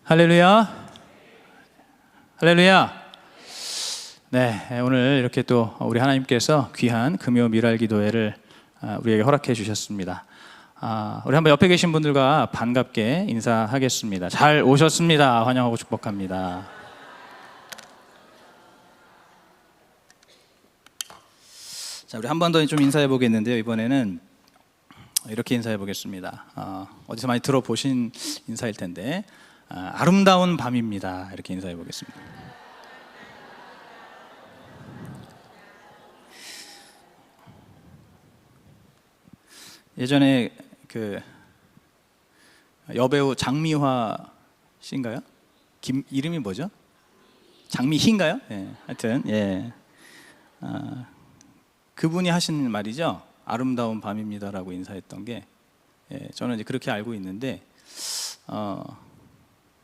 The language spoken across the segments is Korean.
할렐루야. 할렐루야. 네, 오늘 이렇게 또 우리 하나님께서 귀한 금요 미랄 기도회를 우리에게 허락해 주셨습니다. 우리 한번 옆에 계신 분들과 반갑게 인사하겠습니다. 잘 오셨습니다. 환영하고 축복합니다. 자, 우리 한 번 더 좀 인사해 보겠는데요. 이번에는 이렇게 인사해 보겠습니다. 어디서 많이 들어보신 인사일 텐데, 아름다운 밤입니다. 이렇게 인사해 보겠습니다. 예전에 그 여배우 장미화 씨인가요? 이름이 뭐죠? 장미희인가요? 예, 하여튼 예, 그분이 하신 말이죠. 아름다운 밤입니다라고 인사했던 게, 예, 저는 이제 그렇게 알고 있는데,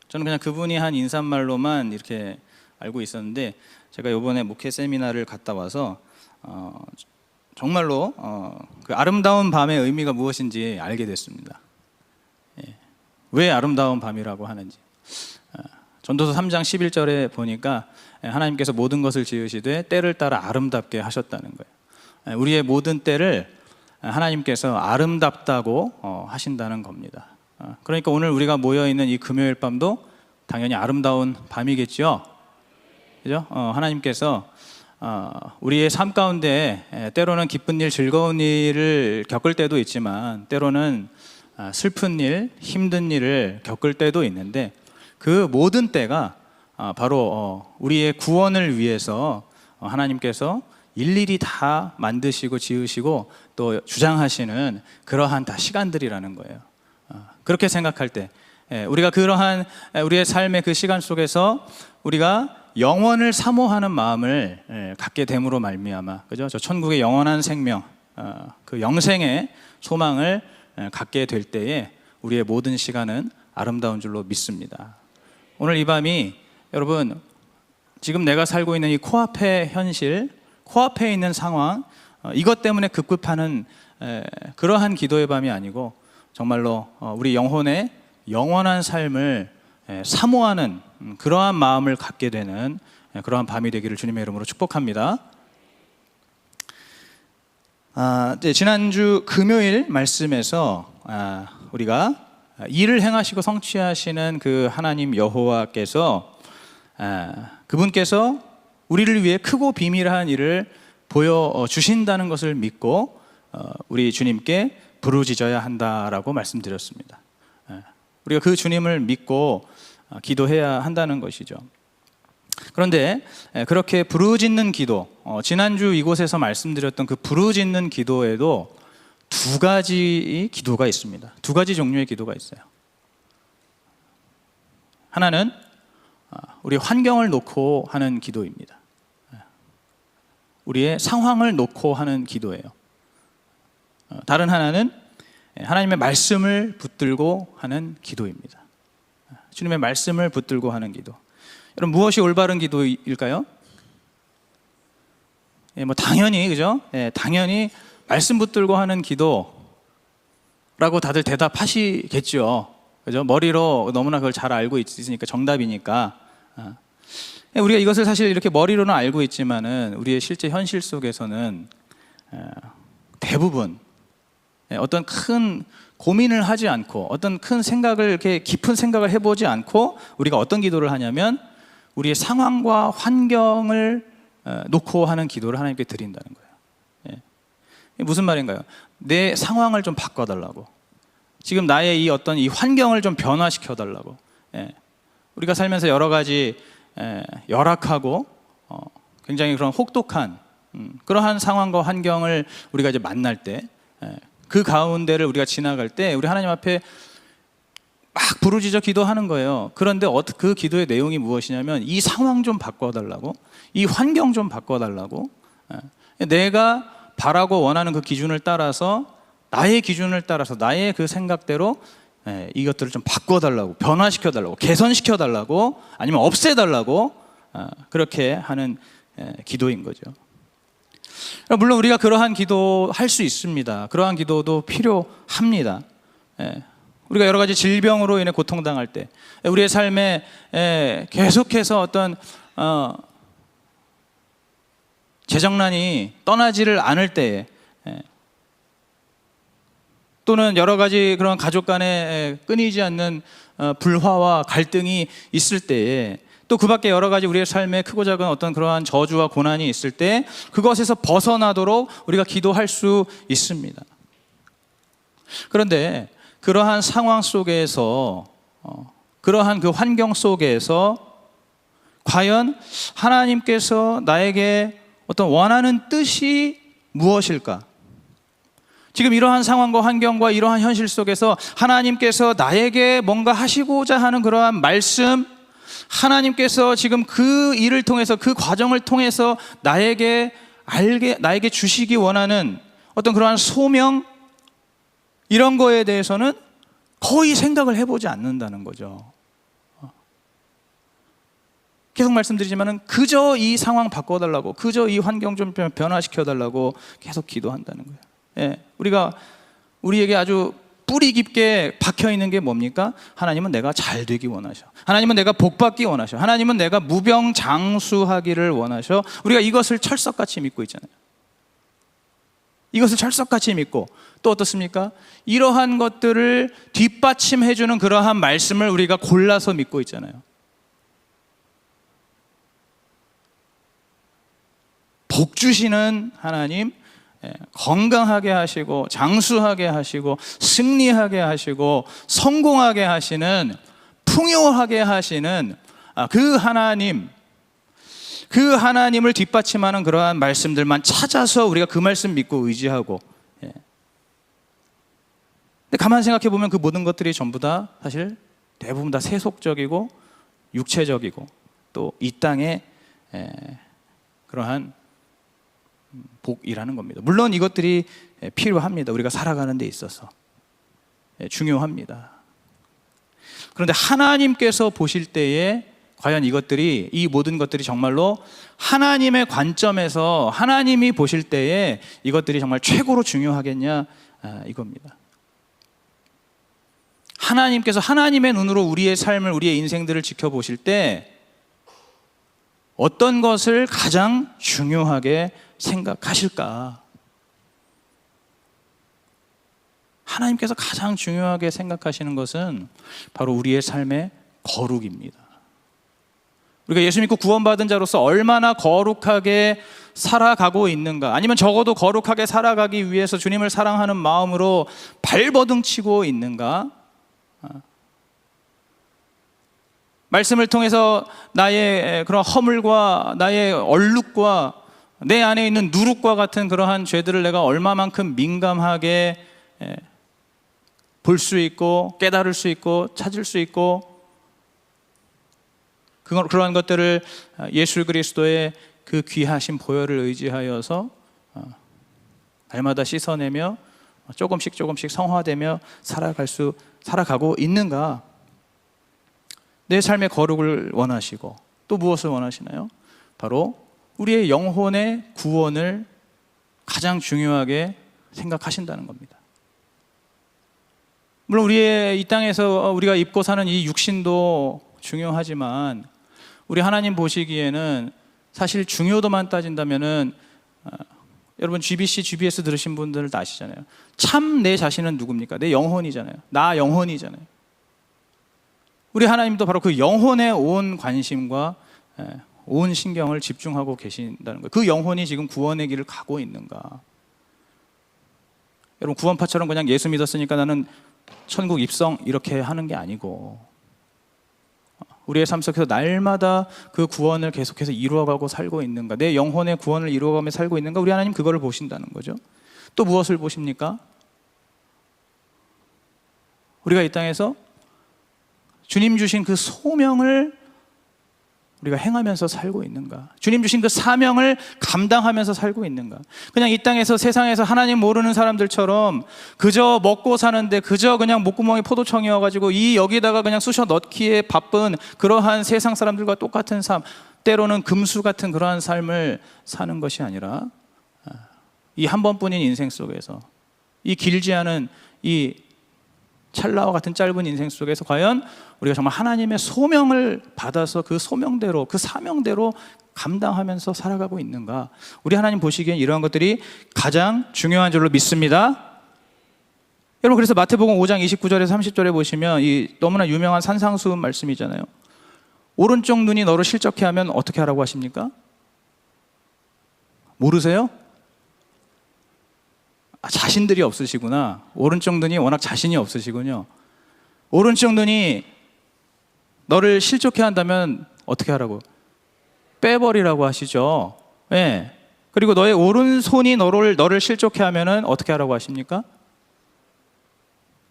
저는 그냥 그분이 한 인사말로만 이렇게 알고 있었는데, 제가 이번에 목회 세미나를 갔다 와서 정말로 그 아름다운 밤의 의미가 무엇인지 알게 됐습니다. 예, 왜 아름다운 밤이라고 하는지. 전도서 3장 11절에 보니까 하나님께서 모든 것을 지으시되 때를 따라 아름답게 하셨다는 거예요. 우리의 모든 때를 하나님께서 아름답다고 하신다는 겁니다. 그러니까 오늘 우리가 모여있는 이 금요일 밤도 당연히 아름다운 밤이겠죠. 그죠? 하나님께서 우리의 삶 가운데 때로는 기쁜 일, 즐거운 일을 겪을 때도 있지만 때로는 슬픈 일, 힘든 일을 겪을 때도 있는데, 그 모든 때가 바로 우리의 구원을 위해서 하나님께서 일일이 다 만드시고 지으시고 또 주장하시는 그러한 다 시간들이라는 거예요. 그렇게 생각할 때 우리가 그러한 우리의 삶의 그 시간 속에서 우리가 영원을 사모하는 마음을 갖게 됨으로 말미암아, 그죠? 저 천국의 영원한 생명, 그 영생의 소망을 갖게 될 때에 우리의 모든 시간은 아름다운 줄로 믿습니다. 오늘 이 밤이 여러분, 지금 내가 살고 있는 이 코앞의 현실, 코앞에 있는 상황, 이것 때문에 급급하는 그러한 기도의 밤이 아니고 정말로 우리 영혼의 영원한 삶을 사모하는 그러한 마음을 갖게 되는 그러한 밤이 되기를 주님의 이름으로 축복합니다. 지난주 금요일 말씀에서 우리가 일을 행하시고 성취하시는 그 하나님 여호와께서 그분께서 우리를 위해 크고 비밀한 일을 보여주신다는 것을 믿고 우리 주님께 부르짖어야 한다라고 말씀드렸습니다. 우리가 그 주님을 믿고 기도해야 한다는 것이죠. 그런데 그렇게 부르짖는 기도, 지난주 이곳에서 말씀드렸던 그 부르짖는 기도에도 두 가지 기도가 있습니다. 두 가지 종류의 기도가 있어요. 하나는 우리 환경을 놓고 하는 기도입니다. 우리의 상황을 놓고 하는 기도예요. 다른 하나는 하나님의 말씀을 붙들고 하는 기도입니다. 주님의 말씀을 붙들고 하는 기도. 여러분, 무엇이 올바른 기도일까요? 당연히, 그죠? 당연히 말씀 붙들고 하는 기도라고 다들 대답하시겠죠. 그죠? 머리로 너무나 그걸 잘 알고 있으니까 정답이니까. 우리가 이것을 사실 이렇게 머리로는 알고 있지만은 우리의 실제 현실 속에서는 대부분 어떤 큰 고민을 하지 않고 어떤 큰 생각을, 이렇게 깊은 생각을 해보지 않고 우리가 어떤 기도를 하냐면 우리의 상황과 환경을 놓고 하는 기도를 하나님께 드린다는 거예요. 무슨 말인가요? 내 상황을 좀 바꿔달라고, 지금 나의 이 어떤 이 환경을 좀 변화시켜달라고. 우리가 살면서 여러 가지 열악하고 굉장히 그런 혹독한 그러한 상황과 환경을 우리가 이제 만날 때, 그 가운데를 우리가 지나갈 때 우리 하나님 앞에 막 부르짖어 기도하는 거예요. 그런데 그 기도의 내용이 무엇이냐면 이 상황 좀 바꿔달라고, 이 환경 좀 바꿔달라고, 내가 바라고 원하는 그 기준을 따라서, 나의 기준을 따라서, 나의 그 생각대로 이것들을 좀 바꿔달라고, 변화시켜달라고, 개선시켜달라고, 아니면 없애달라고, 그렇게 하는 기도인 거죠. 물론 우리가 그러한 기도 할 수 있습니다. 그러한 기도도 필요합니다. 우리가 여러 가지 질병으로 인해 고통당할 때, 우리의 삶에 계속해서 어떤 재정난이 떠나지를 않을 때에, 또는 여러 가지 그런 가족 간에 끊이지 않는 불화와 갈등이 있을 때에, 또 그 밖에 여러 가지 우리의 삶에 크고 작은 어떤 그러한 저주와 고난이 있을 때 그것에서 벗어나도록 우리가 기도할 수 있습니다. 그런데 그러한 상황 속에서, 그러한 그 환경 속에서 과연 하나님께서 나에게 어떤 원하는 뜻이 무엇일까? 지금 이러한 상황과 환경과 이러한 현실 속에서 하나님께서 나에게 뭔가 하시고자 하는 그러한 말씀, 하나님께서 지금 그 일을 통해서, 그 과정을 통해서 나에게 주시기 원하는 어떤 그러한 소명, 이런 거에 대해서는 거의 생각을 해보지 않는다는 거죠. 계속 말씀드리지만은 그저 이 상황 바꿔달라고, 그저 이 환경 좀 변화시켜달라고 계속 기도한다는 거예요. 예, 우리에게 아주 뿌리 깊게 박혀 있는 게 뭡니까? 하나님은 내가 잘 되기 원하셔. 하나님은 내가 복 받기 원하셔. 하나님은 내가 무병장수하기를 원하셔. 우리가 이것을 철석같이 믿고 있잖아요. 이것을 철석같이 믿고, 또 어떻습니까? 이러한 것들을 뒷받침해주는 그러한 말씀을 우리가 골라서 믿고 있잖아요. 복 주시는 하나님, 건강하게 하시고 장수하게 하시고 승리하게 하시고 성공하게 하시는, 풍요하게 하시는 그 하나님, 그 하나님을 뒷받침하는 그러한 말씀들만 찾아서 우리가 그 말씀 믿고 의지하고, 근데 가만 생각해 보면 그 모든 것들이 전부 다 사실 대부분 다 세속적이고 육체적이고 또 이 땅의 그러한 복이라는 겁니다. 물론 이것들이 필요합니다. 우리가 살아가는 데 있어서 중요합니다. 그런데 하나님께서 보실 때에 과연 이것들이, 이 모든 것들이 정말로 하나님의 관점에서 하나님이 보실 때에 이것들이 정말 최고로 중요하겠냐, 이겁니다. 하나님께서 하나님의 눈으로 우리의 삶을, 우리의 인생들을 지켜보실 때 어떤 것을 가장 중요하게 생각하실까? 하나님께서 가장 중요하게 생각하시는 것은 바로 우리의 삶의 거룩입니다. 우리가 예수 믿고 구원받은 자로서 얼마나 거룩하게 살아가고 있는가, 아니면 적어도 거룩하게 살아가기 위해서 주님을 사랑하는 마음으로 발버둥치고 있는가? 말씀을 통해서 나의 그런 허물과 나의 얼룩과 내 안에 있는 누룩과 같은 그러한 죄들을 내가 얼마만큼 민감하게 볼 수 있고 깨달을 수 있고 찾을 수 있고, 그러한 것들을 예수 그리스도의 그 귀하신 보혈을 의지하여서 날마다 씻어내며 조금씩 성화되며 살아가고 있는가? 내 삶의 거룩을 원하시고 또 무엇을 원하시나요? 바로 우리의 영혼의 구원을 가장 중요하게 생각하신다는 겁니다. 물론 우리의 이 땅에서 우리가 입고 사는 이 육신도 중요하지만, 우리 하나님 보시기에는 사실 중요도만 따진다면은, 여러분 GBC, GBS 들으신 분들 다 아시잖아요. 참 내 자신은 누굽니까? 내 영혼이잖아요. 나 영혼이잖아요. 우리 하나님도 바로 그 영혼에 온 관심과 온 신경을 집중하고 계신다는 거예요. 그 영혼이 지금 구원의 길을 가고 있는가? 여러분, 구원파처럼 그냥 예수 믿었으니까 나는 천국 입성 이렇게 하는 게 아니고, 우리의 삶 속에서 날마다 그 구원을 계속해서 이루어가고 살고 있는가, 내 영혼의 구원을 이루어가며 살고 있는가, 우리 하나님 그거를 보신다는 거죠. 또 무엇을 보십니까? 우리가 이 땅에서 주님 주신 그 소명을 우리가 행하면서 살고 있는가? 주님 주신 그 사명을 감당하면서 살고 있는가? 그냥 이 땅에서, 세상에서 하나님 모르는 사람들처럼 그저 먹고 사는데 그저 그냥 목구멍이 포도청이어가지고 여기다가 그냥 쑤셔 넣기에 바쁜 그러한 세상 사람들과 똑같은 삶, 때로는 금수 같은 그러한 삶을 사는 것이 아니라, 이 한 번뿐인 인생 속에서 이 길지 않은 이 찰나와 같은 짧은 인생 속에서 과연 우리가 정말 하나님의 소명을 받아서 그 소명대로, 그 사명대로 감당하면서 살아가고 있는가? 우리 하나님 보시기엔 이러한 것들이 가장 중요한 줄로 믿습니다. 여러분, 그래서 마태복음 5장 29절에서 30절에 보시면 이 너무나 유명한 산상수훈 말씀이잖아요. 오른쪽 눈이 너를 실족해 하면 어떻게 하라고 하십니까? 모르세요? 자신들이 없으시구나. 오른쪽 눈이 워낙 자신이 없으시군요. 오른쪽 눈이 너를 실족해 한다면 어떻게 하라고? 빼버리라고 하시죠. 네. 그리고 너의 오른손이 너를 실족해 하면은 어떻게 하라고 하십니까?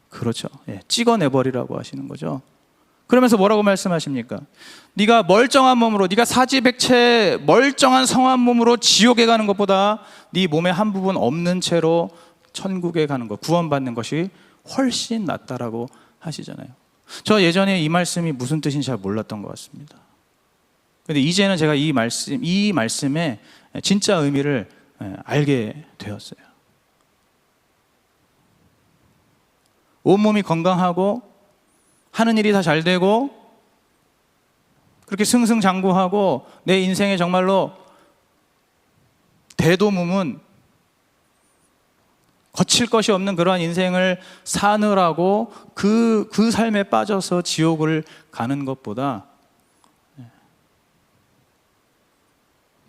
그렇죠. 예, 찍어내버리라고 하시는 거죠. 그러면서 뭐라고 말씀하십니까? 네가 멀쩡한 몸으로, 네가 사지백체 멀쩡한 성한 몸으로 지옥에 가는 것보다 네 몸의 한 부분 없는 채로 천국에 가는 것, 구원받는 것이 훨씬 낫다라고 하시잖아요. 저 예전에 이 말씀이 무슨 뜻인지 잘 몰랐던 것 같습니다. 근데 이제는 제가 이 말씀의 진짜 의미를 알게 되었어요. 온몸이 건강하고 하는 일이 다 잘 되고 그렇게 승승장구하고 내 인생에 정말로 대도무문 거칠 것이 없는 그러한 인생을 사느라고 그 삶에 빠져서 지옥을 가는 것보다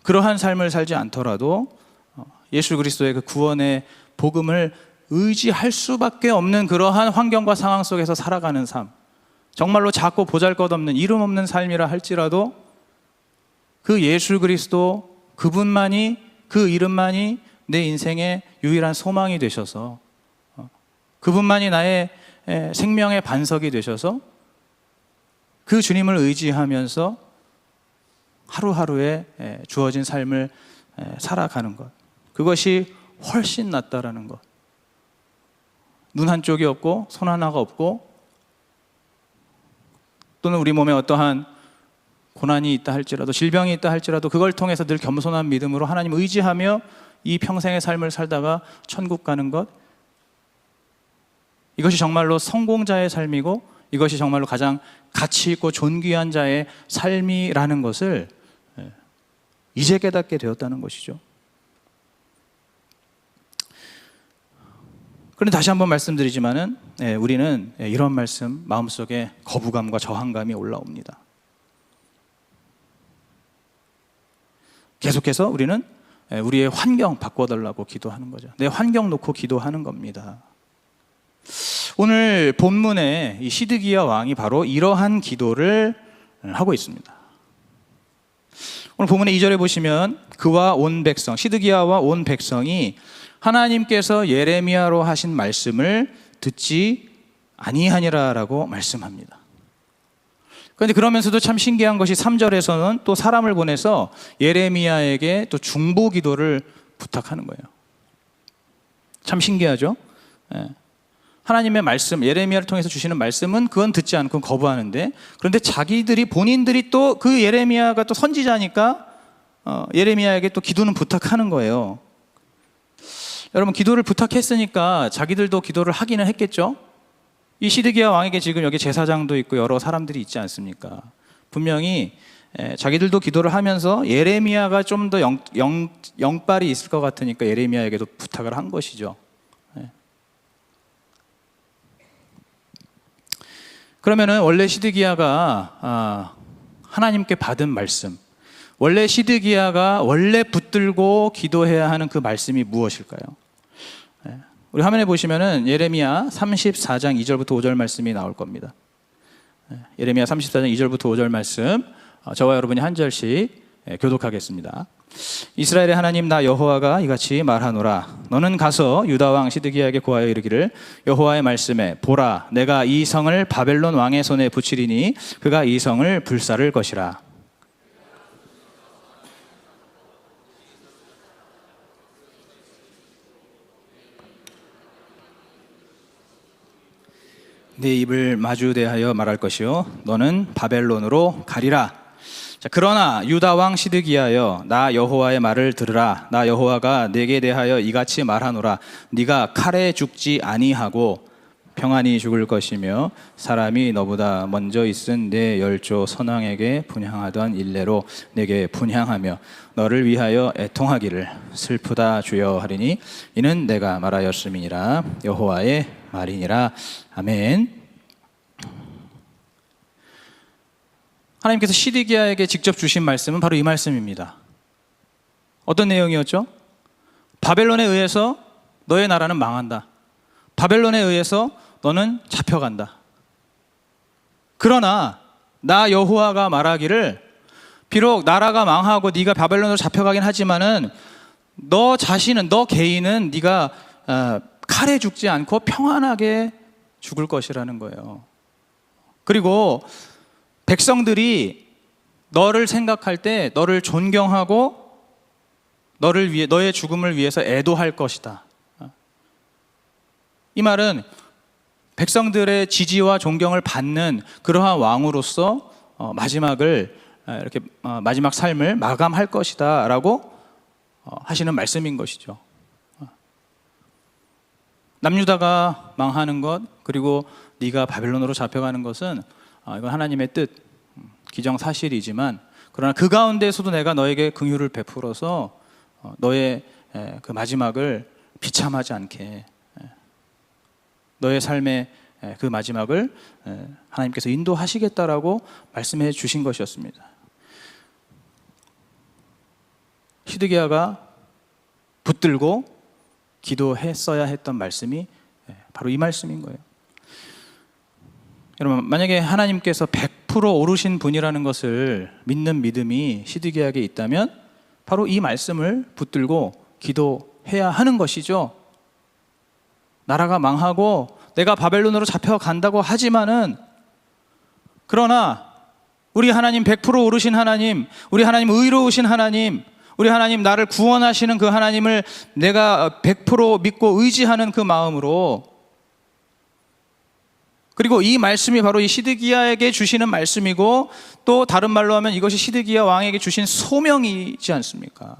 그러한 삶을 살지 않더라도 예수 그리스도의 그 구원의 복음을 의지할 수밖에 없는 그러한 환경과 상황 속에서 살아가는 삶, 정말로 작고 보잘것없는 이름 없는 삶이라 할지라도 그 예수 그리스도 그분만이, 그 이름만이 내 인생의 유일한 소망이 되셔서 그분만이 나의 생명의 반석이 되셔서 그 주님을 의지하면서 하루하루에 주어진 삶을 살아가는 것, 그것이 훨씬 낫다라는 것. 눈 한쪽이 없고 손 하나가 없고 또는 우리 몸에 어떠한 고난이 있다 할지라도, 질병이 있다 할지라도 그걸 통해서 늘 겸손한 믿음으로 하나님 의지하며 이 평생의 삶을 살다가 천국 가는 것, 이것이 정말로 성공자의 삶이고 이것이 정말로 가장 가치 있고 존귀한 자의 삶이라는 것을 이제 깨닫게 되었다는 것이죠. 그런데 다시 한번 말씀드리지만은 우리는 이런 말씀 마음속에 거부감과 저항감이 올라옵니다. 계속해서 우리는 우리의 환경 바꿔달라고 기도하는 거죠. 내 환경 놓고 기도하는 겁니다. 오늘 본문에 이 시드기야 왕이 바로 이러한 기도를 하고 있습니다. 오늘 본문의 2절에 보시면 그와 온 백성, 시드기야와 온 백성이 하나님께서 예레미야로 하신 말씀을 듣지 아니하니라라고 말씀합니다. 그런데 그러면서도 참 신기한 것이 3절에서는 또 사람을 보내서 예레미야에게 또 중보 기도를 부탁하는 거예요. 참 신기하죠? 하나님의 말씀, 예레미야를 통해서 주시는 말씀은 그건 듣지 않고 거부하는데, 그런데 본인들이 또 그 예레미야가 또 선지자니까 예레미야에게 또 기도는 부탁하는 거예요. 여러분, 기도를 부탁했으니까 자기들도 기도를 하기는 했겠죠? 이 시드기야 왕에게 지금 여기 제사장도 있고 여러 사람들이 있지 않습니까? 분명히 자기들도 기도를 하면서 예레미야가 좀 더 영빨이 있을 것 같으니까 예레미야에게도 부탁을 한 것이죠. 그러면은 원래 시드기야가 하나님께 받은 말씀, 원래 시드기야가 원래 붙들고 기도해야 하는 그 말씀이 무엇일까요? 우리 화면에 보시면은 예레미야 34장 2절부터 5절 말씀이 나올 겁니다. 예레미야 34장 2절부터 5절 말씀, 저와 여러분이 한 절씩 교독하겠습니다. 이스라엘의 하나님 나 여호와가 이같이 말하노라. 너는 가서 유다 왕 시드기야에게 고하여 이르기를 여호와의 말씀에 보라, 내가 이 성을 바벨론 왕의 손에 붙이리니 그가 이 성을 불사를 것이라. 네 입을 마주 대하여 말할 것이요 너는 바벨론으로 가리라. 자, 그러나 유다 왕 시드기야여, 나 여호와의 말을 들으라. 나 여호와가 내게 대하여 이같이 말하노라. 네가 칼에 죽지 아니하고 평안히 죽을 것이며 사람이 너보다 먼저 있은 내 열조 선왕에게 분향하던 일례로 내게 분향하며 너를 위하여 애통하기를 슬프다 주여 하리니 이는 내가 말하였음이니라. 여호와의 말이니라. 아멘. 하나님께서 시드기야에게 직접 주신 말씀은 바로 이 말씀입니다. 어떤 내용이었죠? 바벨론에 의해서 너의 나라는 망한다. 바벨론에 의해서 너는 잡혀간다. 그러나 나 여호와가 말하기를 비록 나라가 망하고 네가 바벨론으로 잡혀가긴 하지만은 너 자신은, 너 개인은 네가 칼에 죽지 않고 평안하게 죽을 것이라는 거예요. 그리고 백성들이 너를 생각할 때 너를 존경하고 너를 위해, 너의 죽음을 위해서 애도할 것이다. 이 말은 백성들의 지지와 존경을 받는 그러한 왕으로서 마지막을 이렇게 마지막 삶을 마감할 것이다라고 하시는 말씀인 것이죠. 남유다가 망하는 것, 그리고 네가 바벨론으로 잡혀가는 것은 이건 하나님의 뜻, 기정사실이지만 그러나 그 가운데서도 내가 너에게 긍휼을 베풀어서 너의 그 마지막을 비참하지 않게, 너의 삶의 그 마지막을 하나님께서 인도하시겠다라고 말씀해 주신 것이었습니다. 시드기야가 붙들고 기도했어야 했던 말씀이 바로 이 말씀인 거예요. 여러분, 만약에 하나님께서 100% 오르신 분이라는 것을 믿는 믿음이 시드기야에게 있다면 바로 이 말씀을 붙들고 기도해야 하는 것이죠. 나라가 망하고 내가 바벨론으로 잡혀간다고 하지만은, 그러나 우리 하나님 100% 오르신 하나님, 우리 하나님 의로우신 하나님, 우리 하나님 나를 구원하시는 그 하나님을 내가 100% 믿고 의지하는 그 마음으로, 그리고 이 말씀이 바로 이 시드기야에게 주시는 말씀이고, 또 다른 말로 하면 이것이 시드기야 왕에게 주신 소명이지 않습니까?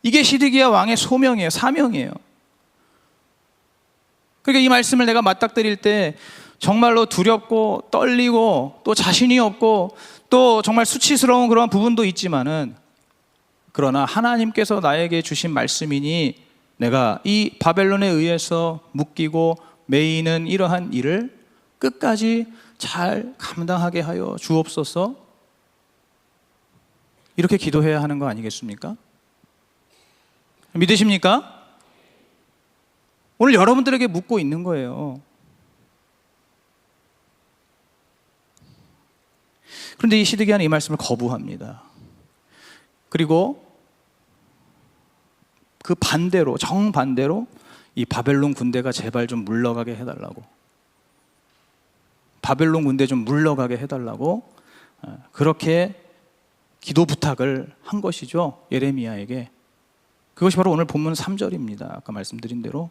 이게 시드기야 왕의 소명이에요. 사명이에요. 그러니까 이 말씀을 내가 맞닥뜨릴 때 정말로 두렵고 떨리고 또 자신이 없고 또 정말 수치스러운 그런 부분도 있지만은, 그러나 하나님께서 나에게 주신 말씀이니 내가 이 바벨론에 의해서 묶이고 매이는 이러한 일을 끝까지 잘 감당하게 하여 주옵소서, 이렇게 기도해야 하는 거 아니겠습니까? 믿으십니까? 오늘 여러분들에게 묻고 있는 거예요. 그런데 이 시드기야는 이 말씀을 거부합니다. 그리고 그 반대로, 정반대로 이 바벨론 군대가 제발 좀 물러가게 해달라고, 바벨론 군대 좀 물러가게 해달라고 그렇게 기도 부탁을 한 것이죠. 예레미야에게. 그것이 바로 오늘 본문 3절입니다. 아까 말씀드린 대로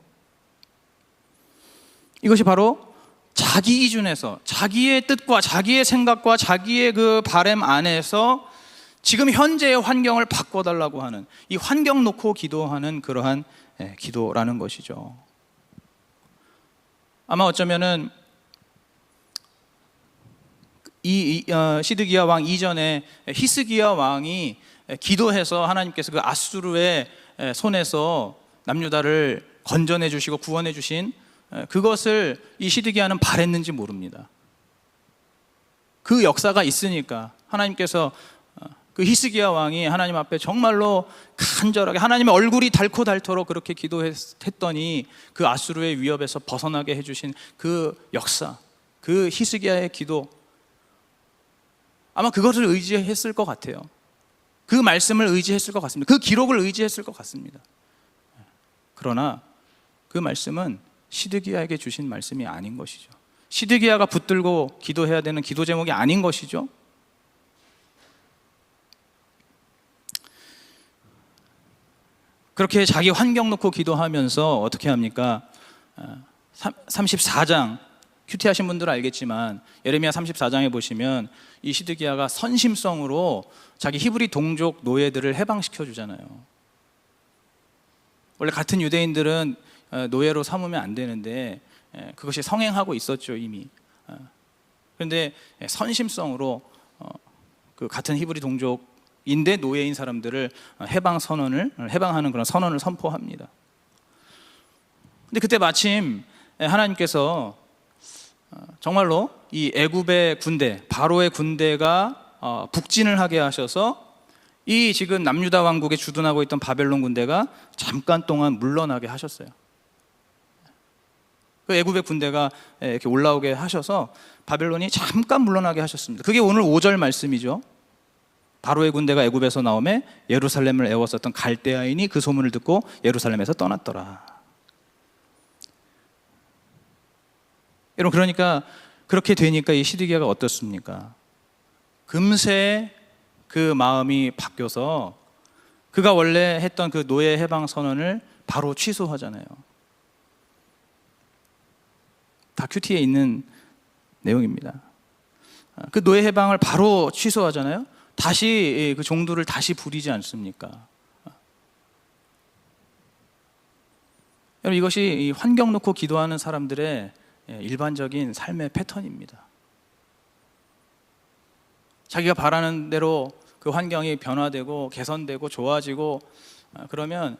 이것이 바로 자기 기준에서, 자기의 뜻과 자기의 생각과 자기의 그 바램 안에서 지금 현재의 환경을 바꿔달라고 하는, 이 환경 놓고 기도하는 그러한 기도라는 것이죠. 아마 어쩌면은 이 시드기야 왕 이전에 히스기야 왕이 기도해서 하나님께서 그 아수르의 손에서 남유다를 건져내 주시고 구원해 주신 그것을 이 시드기야는 바랬는지 모릅니다. 그 역사가 있으니까 하나님께서 그 히스기야 왕이 하나님 앞에 정말로 간절하게 하나님의 얼굴이 닳고 닳도록 그렇게 기도했더니 그 아수르의 위협에서 벗어나게 해주신 그 역사, 그 히스기야의 기도, 아마 그것을 의지했을 것 같아요. 그 말씀을 의지했을 것 같습니다. 그 기록을 의지했을 것 같습니다. 그러나 그 말씀은 시드기야에게 주신 말씀이 아닌 것이죠. 시드기야가 붙들고 기도해야 되는 기도 제목이 아닌 것이죠. 그렇게 자기 환경 놓고 기도하면서 어떻게 합니까? 34장, 큐티하신 분들은 알겠지만 예레미야 34장에 보시면 이 시드기야가 선심성으로 자기 히브리 동족 노예들을 해방시켜 주잖아요. 원래 같은 유대인들은 노예로 삼으면 안 되는데 그것이 성행하고 있었죠 이미. 그런데 선심성으로 그 같은 히브리 동족인데 노예인 사람들을 해방하는 그런 선언을 선포합니다. 근데 그때 마침 하나님께서 정말로 이 애굽의 군대, 바로의 군대가 북진을 하게 하셔서 이 지금 남유다 왕국에 주둔하고 있던 바벨론 군대가 잠깐 동안 물러나게 하셨어요. 그 애굽의 군대가 이렇게 올라오게 하셔서 바벨론이 잠깐 물러나게 하셨습니다. 그게 오늘 5절 말씀이죠. 바로의 군대가 애굽에서 나오매 예루살렘을 애웠었던 갈대아인이 그 소문을 듣고 예루살렘에서 떠났더라. 여러분, 그러니까 그렇게 되니까 이 시드기야가 어떻습니까? 금세 그 마음이 바뀌어서 그가 원래 했던 그 노예 해방 선언을 바로 취소하잖아요. 다 큐티에 있는 내용입니다. 그 노예 해방을 바로 취소하잖아요. 다시 그 종들을 다시 부리지 않습니까? 여러분, 이것이 환경 놓고 기도하는 사람들의 일반적인 삶의 패턴입니다. 자기가 바라는 대로 그 환경이 변화되고 개선되고 좋아지고 그러면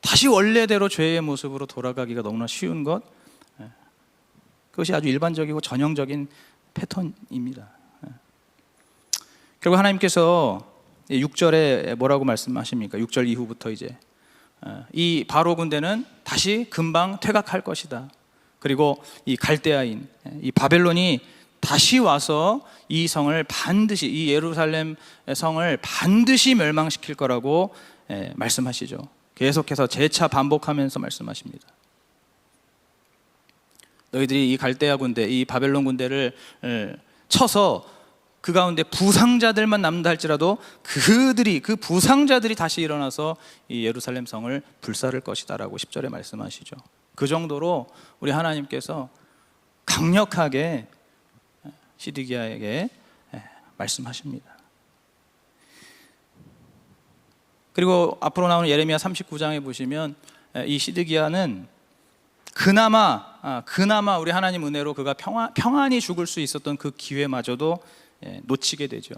다시 원래대로 죄의 모습으로 돌아가기가 너무나 쉬운 것, 그것이 아주 일반적이고 전형적인 패턴입니다. 결국 하나님께서 6절에 뭐라고 말씀하십니까? 6절 이후부터 이제 이 바로 군대는 다시 금방 퇴각할 것이다. 그리고 이 갈대아인, 이 바벨론이 다시 와서 이 성을 반드시, 이 예루살렘 성을 반드시 멸망시킬 거라고 말씀하시죠. 계속해서 재차 반복하면서 말씀하십니다. 너희들이 이 갈대아 군대, 이 바벨론 군대를 쳐서 그 가운데 부상자들만 남다 할지라도 그 부상자들이 다시 일어나서 이 예루살렘 성을 불사를 것이다 라고 10절에 말씀하시죠. 그 정도로 우리 하나님께서 강력하게 시드기야에게 말씀하십니다. 그리고 앞으로 나오는 예레미야 39장에 보시면 이 시드기야는 그나마 우리 하나님 은혜로 그가 평안히 죽을 수 있었던 그 기회마저도 놓치게 되죠.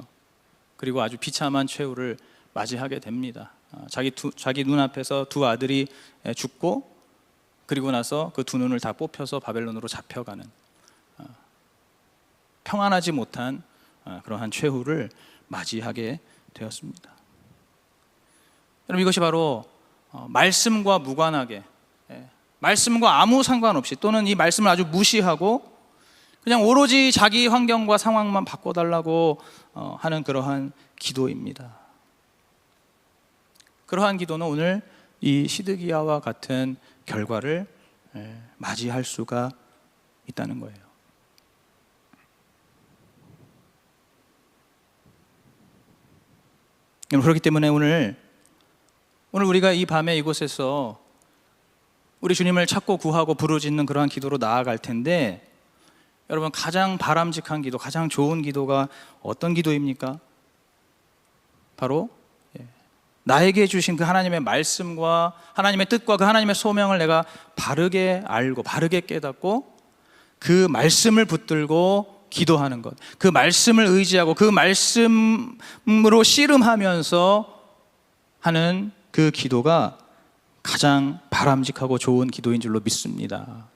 그리고 아주 비참한 최후를 맞이하게 됩니다. 자기 눈앞에서 두 아들이 죽고, 그리고 나서 그 두 눈을 다 뽑혀서 바벨론으로 잡혀가는 평안하지 못한 그러한 최후를 맞이하게 되었습니다. 여러분, 이것이 바로 말씀과 무관하게, 말씀과 아무 상관없이, 또는 이 말씀을 아주 무시하고 그냥 오로지 자기 환경과 상황만 바꿔달라고 하는 그러한 기도입니다. 그러한 기도는 오늘 이 시드기야와 같은 결과를 맞이할 수가 있다는 거예요. 그렇기 때문에 오늘 우리가 이 밤에 이곳에서 우리 주님을 찾고 구하고 부르짖는 그러한 기도로 나아갈 텐데, 여러분, 가장 바람직한 기도, 가장 좋은 기도가 어떤 기도입니까? 바로 나에게 주신 그 하나님의 말씀과 하나님의 뜻과 그 하나님의 소명을 내가 바르게 알고 바르게 깨닫고 그 말씀을 붙들고 기도하는 것, 그 말씀을 의지하고 그 말씀으로 씨름하면서 하는 그 기도가 가장 바람직하고 좋은 기도인 줄로 믿습니다.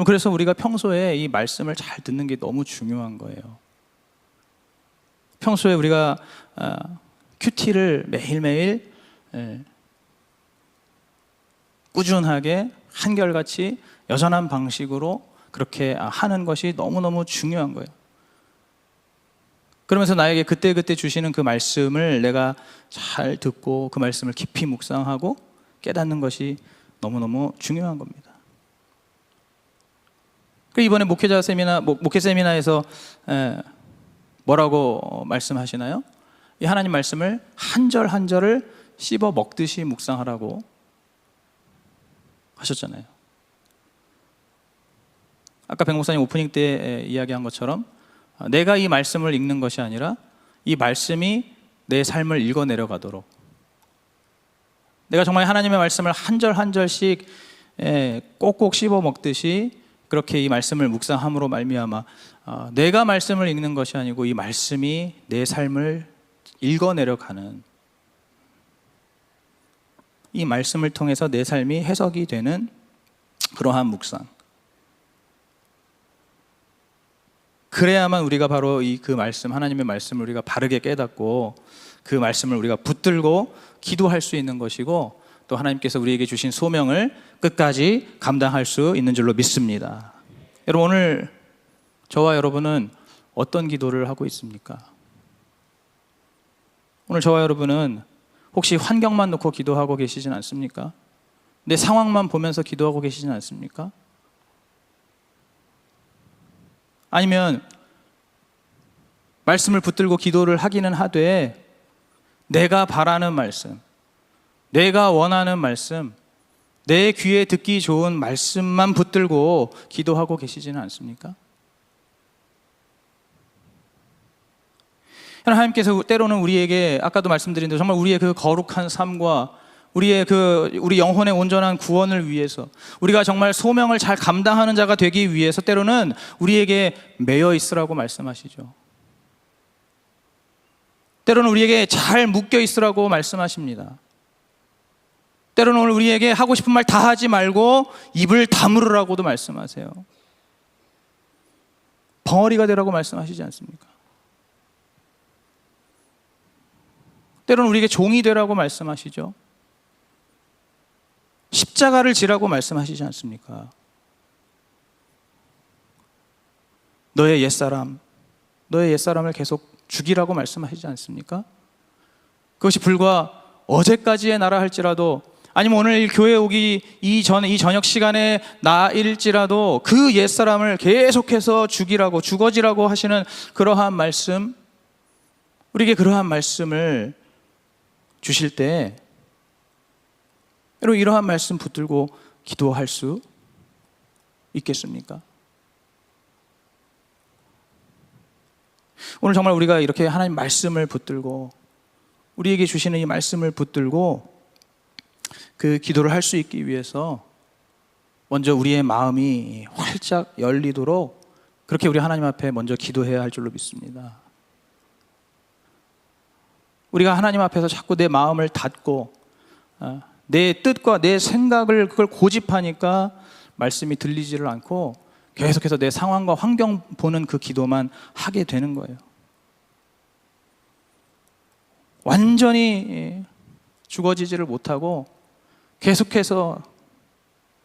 그래서 우리가 평소에 이 말씀을 잘 듣는 게 너무 중요한 거예요. 평소에 우리가 큐티를 매일매일 꾸준하게 한결같이 여전한 방식으로 그렇게 하는 것이 너무너무 중요한 거예요. 그러면서 나에게 그때그때 주시는 그 말씀을 내가 잘 듣고 그 말씀을 깊이 묵상하고 깨닫는 것이 너무너무 중요한 겁니다. 이번에 목회 세미나에서 뭐라고 말씀하시나요? 이 하나님 말씀을 한 절 한 절을 씹어 먹듯이 묵상하라고 하셨잖아요. 아까 백 목사님 오프닝 때 이야기한 것처럼 내가 이 말씀을 읽는 것이 아니라 이 말씀이 내 삶을 읽어 내려가도록, 내가 정말 하나님의 말씀을 한 절 한 절씩 꼭꼭 씹어 먹듯이 그렇게 이 말씀을 묵상함으로 말미암아 내가 말씀을 읽는 것이 아니고 이 말씀이 내 삶을 읽어내려가는, 이 말씀을 통해서 내 삶이 해석이 되는 그러한 묵상. 그래야만 우리가 바로 그 말씀, 하나님의 말씀을 우리가 바르게 깨닫고 그 말씀을 우리가 붙들고 기도할 수 있는 것이고, 또 하나님께서 우리에게 주신 소명을 끝까지 감당할 수 있는 줄로 믿습니다. 여러분, 오늘 저와 여러분은 어떤 기도를 하고 있습니까? 오늘 저와 여러분은 혹시 환경만 놓고 기도하고 계시진 않습니까? 내 상황만 보면서 기도하고 계시진 않습니까? 아니면 말씀을 붙들고 기도를 하기는 하되 내가 바라는 말씀, 내가 원하는 말씀, 내 귀에 듣기 좋은 말씀만 붙들고 기도하고 계시지는 않습니까? 하나님께서 때로는 우리에게, 아까도 말씀드린 대로 정말 우리의 그 거룩한 삶과 우리 영혼의 온전한 구원을 위해서, 우리가 정말 소명을 잘 감당하는 자가 되기 위해서 때로는 우리에게 매여 있으라고 말씀하시죠. 때로는 우리에게 잘 묶여 있으라고 말씀하십니다. 때로는 오늘 우리에게 하고 싶은 말 다 하지 말고 입을 다물으라고도 말씀하세요. 벙어리가 되라고 말씀하시지 않습니까? 때로는 우리에게 종이 되라고 말씀하시죠. 십자가를 지라고 말씀하시지 않습니까? 너의 옛사람을 계속 죽이라고 말씀하시지 않습니까? 그것이 불과 어제까지의 나라 할지라도, 아니면 오늘 교회에 오기 이 저녁 시간에 나일지라도 그 옛사람을 계속해서 죽이라고, 죽어지라고 하시는 그러한 말씀, 우리에게 그러한 말씀을 주실 때 여러분, 이러한 말씀 붙들고 기도할 수 있겠습니까? 오늘 정말 우리가 이렇게 하나님 말씀을 붙들고, 우리에게 주시는 이 말씀을 붙들고 그 기도를 할 수 있기 위해서 먼저 우리의 마음이 활짝 열리도록 그렇게 우리 하나님 앞에 먼저 기도해야 할 줄로 믿습니다. 우리가 하나님 앞에서 자꾸 내 마음을 닫고 내 뜻과 내 생각을 그걸 고집하니까 말씀이 들리지를 않고 계속해서 내 상황과 환경 보는 그 기도만 하게 되는 거예요. 완전히 죽어지지를 못하고 계속해서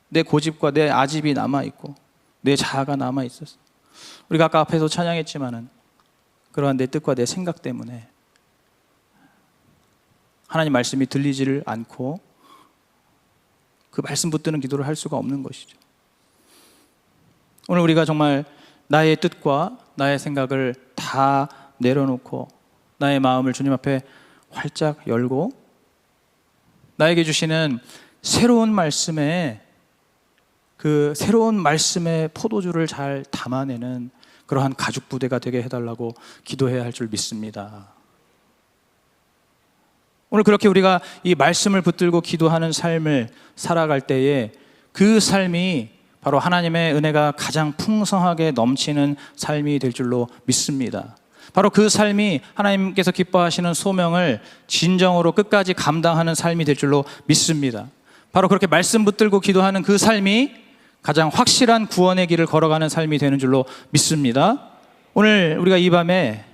내 고집과 내 아집이 남아있고 내 자아가 남아있었어. 우리가 아까 앞에서 찬양했지만은 그러한 내 뜻과 내 생각 때문에 하나님 말씀이 들리지를 않고 그 말씀 붙드는 기도를 할 수가 없는 것이죠. 오늘 우리가 정말 나의 뜻과 나의 생각을 다 내려놓고 나의 마음을 주님 앞에 활짝 열고 나에게 주시는 새로운 말씀에 그 새로운 말씀의 포도주를 잘 담아내는 그러한 가죽 부대가 되게 해달라고 기도해야 할 줄 믿습니다. 오늘 그렇게 우리가 이 말씀을 붙들고 기도하는 삶을 살아갈 때에 그 삶이 바로 하나님의 은혜가 가장 풍성하게 넘치는 삶이 될 줄로 믿습니다. 바로 그 삶이 하나님께서 기뻐하시는 소명을 진정으로 끝까지 감당하는 삶이 될 줄로 믿습니다. 바로 그렇게 말씀 붙들고 기도하는 그 삶이 가장 확실한 구원의 길을 걸어가는 삶이 되는 줄로 믿습니다. 오늘 우리가 이 밤에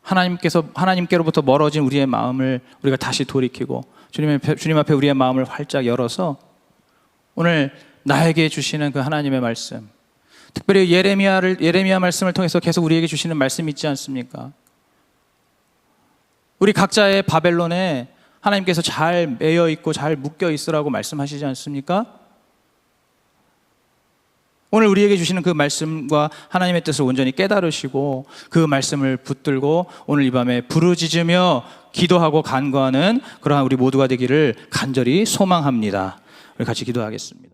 하나님께로부터 멀어진 우리의 마음을 우리가 다시 돌이키고 주님 앞에 우리의 마음을 활짝 열어서 오늘 나에게 주시는 그 하나님의 말씀, 특별히 예레미야 말씀을 통해서 계속 우리에게 주시는 말씀이 있지 않습니까? 우리 각자의 바벨론에 하나님께서 잘 매여 있고 잘 묶여 있으라고 말씀하시지 않습니까? 오늘 우리에게 주시는 그 말씀과 하나님의 뜻을 온전히 깨달으시고 그 말씀을 붙들고 오늘 이 밤에 부르짖으며 기도하고 간구하는 그러한 우리 모두가 되기를 간절히 소망합니다. 우리 같이 기도하겠습니다.